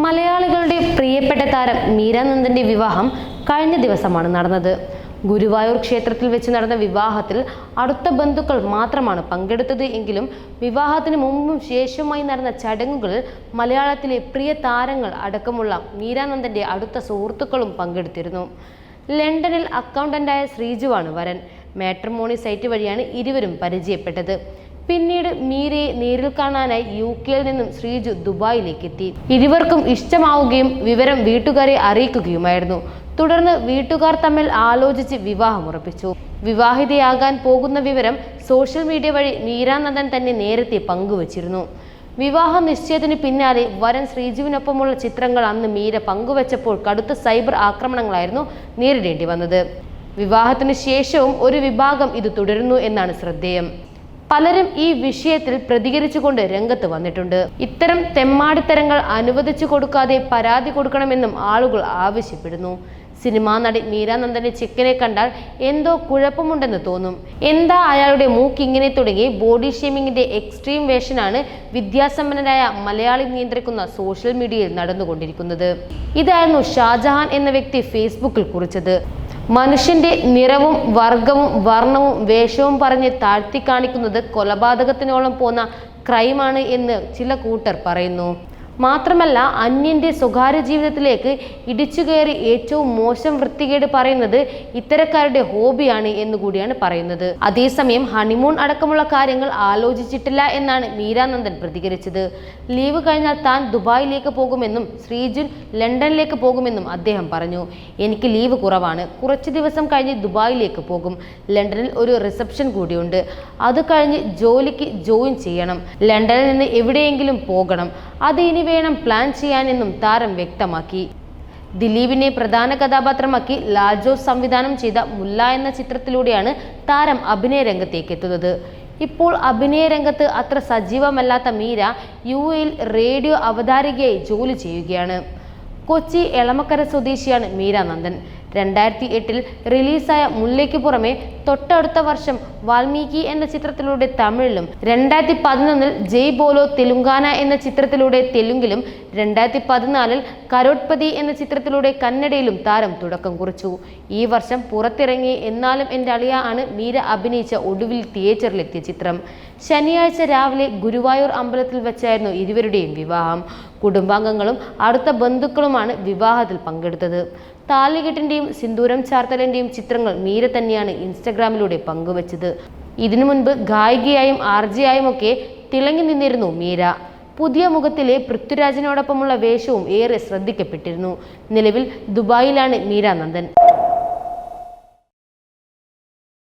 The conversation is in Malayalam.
മലയാളികളുടെ പ്രിയപ്പെട്ട താരം മീര നന്ദന്റെ വിവാഹം കഴിഞ്ഞ ദിവസമാണ് നടന്നത്. ഗുരുവായൂർ ക്ഷേത്രത്തിൽ വെച്ച് നടന്ന വിവാഹത്തിൽ അടുത്ത ബന്ധുക്കൾ മാത്രമാണ് പങ്കെടുത്തത് എങ്കിലും വിവാഹത്തിന് മുമ്പും ശേഷവുമായി നടന്ന ചടങ്ങുകളിൽ മലയാളത്തിലെ പ്രിയ താരങ്ങൾ അടക്കമുള്ള മീര നന്ദന്റെ അടുത്ത സുഹൃത്തുക്കളും പങ്കെടുത്തിരുന്നു. ലണ്ടനിൽ അക്കൗണ്ടന്റായ ശ്രീജുവാണ് വരൻ. മാട്രിമോണി സൈറ്റ് വഴിയാണ് ഇരുവരും പരിചയപ്പെട്ടത്. പിന്നീട് മീരയെ നേരിൽ കാണാനായി UK-യിൽ നിന്നും ശ്രീജു ദുബായിലേക്ക് എത്തി. ഇരുവർക്കും ഇഷ്ടമാവുകയും വിവരം വീട്ടുകാരെ അറിയിക്കുകയുമായിരുന്നു. തുടർന്ന് വീട്ടുകാർ തമ്മിൽ ആലോചിച്ച് വിവാഹം ഉറപ്പിച്ചു. വിവാഹിതയാകാൻ പോകുന്ന വിവരം സോഷ്യൽ മീഡിയ വഴി മീര നന്ദൻ തന്നെ നേരത്തെ പങ്കുവച്ചിരുന്നു. വിവാഹ നിശ്ചയത്തിന് പിന്നാലെ വരൻ ശ്രീജുവിനൊപ്പമുള്ള ചിത്രങ്ങൾ അന്ന് മീര പങ്കുവച്ചപ്പോൾ കടുത്ത സൈബർ ആക്രമണങ്ങളായിരുന്നു നേരിടേണ്ടി വന്നത്. വിവാഹത്തിന് ശേഷവും ഒരു വിഭാഗം ഇത് തുടരുന്നു എന്നാണ് ശ്രദ്ധേയം. പലരും ഈ വിഷയത്തിൽ പ്രതികരിച്ചുകൊണ്ട് രംഗത്ത് വന്നിട്ടുണ്ട്. ഇത്തരം തെമ്മാടിത്തരങ്ങൾ അനുവദിച്ചു കൊടുക്കാതെ പരാതി കൊടുക്കണമെന്നും ആളുകൾ ആവശ്യപ്പെടുന്നു. സിനിമാ നടി മീര നന്ദന്റെ ചെക്കനെ കണ്ടാൽ എന്തോ കുഴപ്പമുണ്ടെന്ന് തോന്നും. എന്താ അയാളുടെ മൂക്കിങ്ങനെ തുടങ്ങി ബോഡി ഷേമിങ്ങിന്റെ എക്സ്ട്രീം വേഷനാണ് വിദ്യാസമ്പന്നരായ മലയാളി നിയന്ത്രിക്കുന്ന സോഷ്യൽ മീഡിയയിൽ നടന്നുകൊണ്ടിരിക്കുന്നത്. ഇതായിരുന്നു ഷാജഹാൻ എന്ന വ്യക്തി ഫേസ്ബുക്കിൽ കുറിച്ചത്. മനുഷ്യന്റെ നിറവും വർഗവും വർണ്ണവും വേഷവും പറഞ്ഞ് താഴ്ത്തി കാണിക്കുന്നത് കൊലപാതകത്തിനോളം പോന്ന ക്രൈമാണ് എന്ന് ചില കൂട്ടർ പറയുന്നു. മാത്രമല്ല അന്യന്റെ സ്വകാര്യ ജീവിതത്തിലേക്ക് ഇടിച്ചുകയറി ഏറ്റവും മോശം വൃത്തികേട് പറയുന്നത് ഇത്തരക്കാരുടെ ഹോബിയാണ് എന്നുകൂടിയാണ് പറയുന്നത്. അതേസമയം ഹണിമൂൺ അടക്കമുള്ള കാര്യങ്ങൾ ആലോചിച്ചിട്ടില്ല എന്നാണ് മീര നന്ദൻ പ്രതികരിച്ചത്. ലീവ് കഴിഞ്ഞാൽ താൻ ദുബായിലേക്ക് പോകുമെന്നും ശ്രീജുൻ ലണ്ടനിലേക്ക് പോകുമെന്നും അദ്ദേഹം പറഞ്ഞു. എനിക്ക് ലീവ് കുറവാണ്. കുറച്ച് ദിവസം കഴിഞ്ഞ് ദുബായിലേക്ക് പോകും. ലണ്ടനിൽ ഒരു റിസപ്ഷൻ കൂടിയുണ്ട്. അത് കഴിഞ്ഞ് ജോലിക്ക് ജോയിൻ ചെയ്യണം. ലണ്ടനിൽ നിന്ന് എവിടെയെങ്കിലും പോകണം. അത് ഇനി വേണം പ്ലാൻ ചെയ്യാനെന്നും താരം വ്യക്തമാക്കി. ദിലീപിനെ പ്രധാന കഥാപാത്രമാക്കി ലാൽ ജോസ് സംവിധാനം ചെയ്ത മുല്ല എന്ന ചിത്രത്തിലൂടെയാണ് താരം അഭിനയ രംഗത്തേക്ക് എത്തുന്നത്. ഇപ്പോൾ അഭിനയ രംഗത്ത് അത്ര സജീവമല്ലാത്ത മീര UK-യിൽ റേഡിയോ അവതാരികയായി ജോലി ചെയ്യുകയാണ്. കൊച്ചി എളമക്കര സ്വദേശിയാണ് മീര നന്ദൻ. 2008 റിലീസായ മുല്ലയ്ക്ക് പുറമെ തൊട്ടടുത്ത വർഷം വാൽമീകി എന്ന ചിത്രത്തിലൂടെ തമിഴിലും 2011 ജയ് ബോലോ തെലുങ്കാന എന്ന ചിത്രത്തിലൂടെ തെലുങ്കിലും 2014 കരോട്ട്പതി എന്ന ചിത്രത്തിലൂടെ കന്നഡയിലും താരം തുടക്കം കുറിച്ചു. ഈ വർഷം പുറത്തിറങ്ങി എന്നാലും എൻ്റെ അളിയ ആണ് മീര അഭിനയിച്ച ഒടുവിൽ തിയേറ്ററിലെത്തിയ ചിത്രം. ശനിയാഴ്ച രാവിലെ ഗുരുവായൂർ അമ്പലത്തിൽ വെച്ചായിരുന്നു ഇരുവരുടെയും വിവാഹം. കുടുംബാംഗങ്ങളും അടുത്ത ബന്ധുക്കളുമാണ് വിവാഹത്തിൽ പങ്കെടുത്തത്. താലികെട്ടിന്റെയും സിന്ദൂരം ചാർത്തലിന്റെയും ചിത്രങ്ങൾ മീര തന്നെയാണ് ഇൻസ്റ്റഗ്രാമിലൂടെ പങ്കുവച്ചത്. ഇതിനു മുൻപ് ഗായികയായും RJ-യായും ഒക്കെ തിളങ്ങി നിന്നിരുന്നു മീര. പുതിയ മുഖത്തിലെ പൃഥ്വിരാജിനോടൊപ്പമുള്ള വേഷവും ഏറെ ശ്രദ്ധിക്കപ്പെട്ടിരുന്നു. നിലവിൽ ദുബായിലാണ് മീര നന്ദൻ.